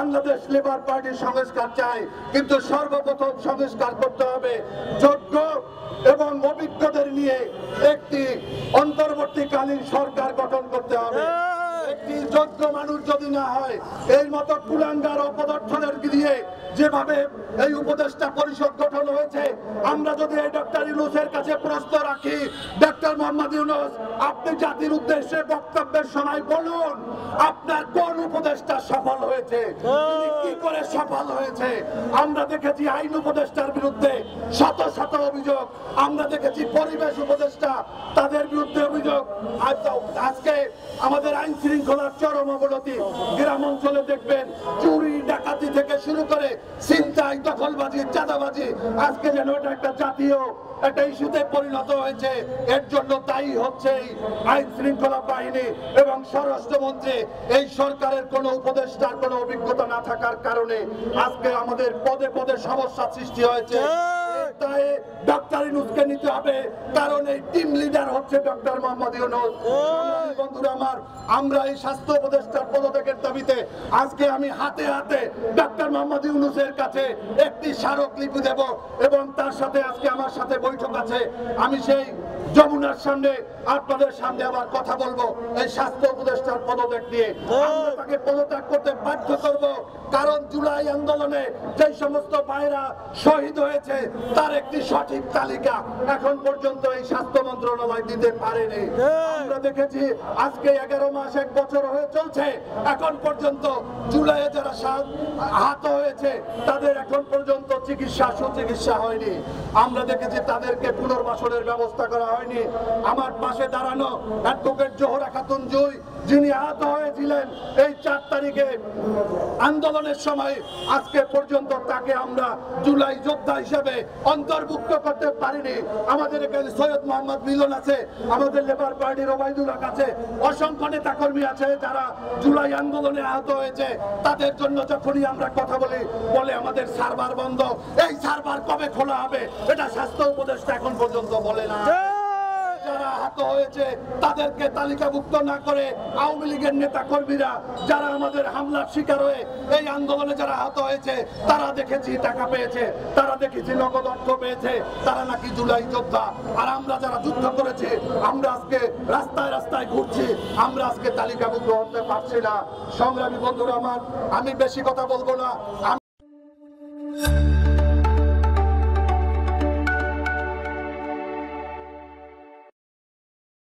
Bangladesh labour party সংস্কার চায়, কিন্তু সর্বপ্রথম সংস্কার করতে হবে যোগ্য এবং অভিজ্ঞদের নিয়ে একটি অন্তর্বর্তীকালীন সরকার গঠন করতে হবে। একটি যোগ্য মানুষ যদি না হয়, এই মতো কুলাঙ্গার অপদর্থনের দিয়ে যেভাবে এই উপদেষ্টা পরিষদ গঠন হয়েছে, আমরা যদি এই ডক্টর ইউনূসের কাছে প্রশ্ন রাখি, ডক্টর মোহাম্মদ ইউনূস, আপনি জাতির উদ্দেশ্যে বক্তব্যের সময় বলুন আপনার কোন উপদেষ্টা সফল হয়েছে, তিনি কি করে সফল হয়েছে। আমরা দেখেছি আইন উপদেষ্টার বিরুদ্ধে শত শত অভিযোগ, আমরা দেখেছি পরিবেশ উপদেষ্টা তাদের বিরুদ্ধে অভিযোগ। আজকে আমাদের আইন শৃঙ্খলার চরম অবনতি, গ্রাম অঞ্চলে দেখবেন চুরি ডাকাতি থেকে শুরু করে ছিনতাই, দখলবাজি, চাঁদাবাজি, আজকে যেন এটা একটা জাতীয় একটা ইস্যুতে পরিণত হয়েছে। এর জন্য দায়ী হচ্ছে আইন শৃঙ্খলা বাহিনী এবং স্বরাষ্ট্রমন্ত্রী। এই সরকারের কোন উপদেষ্টার কোন অভিজ্ঞতা না থাকার কারণে আজকে আমাদের পদে পদে সমস্যা সৃষ্টি হয়েছে। তাই ডক্টর ইউনূসকে নিতে হবে, কারণ এই টিম লিডার হচ্ছে ডক্টর মোহাম্মদ ইউনূস। বন্ধুরা আমার, আমরা এই স্বাস্থ্য উপদেষ্টার পদত্যাগের দাবিতে আজকে আমি হাতে হাতে ডক্টর মোহাম্মদ ইউনূসের কাছে একটি স্মারকলিপি দেব এবং তার সাথে আজকে আমার সাথে বৈঠক আছে। আমি সেই যমুনার সামনে আপনাদের সামনে আবার কথা বলবো এই স্বাস্থ্য উপদেষ্টার পদত্যাগ নিয়ে। আমরা তাকে পদত্যাগ করতে বাধ্য করব, কারণ জুলাই আন্দোলনে যে সমস্ত ভাইরা শহীদ হয়েছে তার একটি সঠিক তালিকা এখন পর্যন্ত এই স্বাস্থ্য মন্ত্রণালয় দিতে পারেনি। আমরা দেখেছি আজকে 11 মাস 1 বছর হয়ে চলছে, এখন পর্যন্ত জুলাইয়ে যারা আহত হয়েছে তাদের এখন পর্যন্ত চিকিৎসা সুচিকিৎসা হয়নি। আমরা দেখেছি তাদেরকে পুনর্বাসনের ব্যবস্থা করা হয়নি। আমার পাশে দাঁড়ানো অ্যাডভোকেট জোহরা খাতুন জুই, যিনি আহত হয়েছিলেন এই 4 তারিখে আন্দোলনের সময়, আজকে পর্যন্ত তাকে আমরা জুলাই যোদ্ধা হিসেবে অন্তর্ভুক্ত করতে পারিনি। আমাদের এখানে সৈয়দ মোহাম্মদ মিলন আছে, আমাদের লেবার পার্টির ওবায়দুল্লাহ আছে, অসংখ্য নেতা কর্মী আছে যারা জুলাই আন্দোলনে আহত হয়েছে। তাদের জন্য যখনই আমরা কথা বলি বলে আমাদের সার্ভার বন্ধ, এই সার্ভার কবে খোলা হবে এটা স্বাস্থ্য উপদেষ্টা এখন পর্যন্ত বলে না। যারা আহত হয়েছে তাদেরকে তালিকাভুক্ত না করে আওয়ামী লীগের নেতা কর্মীরা যারা আমাদের হামলার শিকার হয়ে এই আন্দোলনে যারা আহত হয়েছে তারা দেখেছি টাকা পেয়েছে, তারা দেখেছি নগদ অর্থ পেয়েছে, তারা নাকি জুলাই যোদ্ধা। আর আমরা যারা যুদ্ধ করেছি আমরা আজকে রাস্তায় রাস্তায় ঘুরছি, আমরা আজকে তালিকাভুক্ত হতে পারছি না। সংগ্রামী বন্ধুরা আমার, আমি বেশি কথা বলবো না।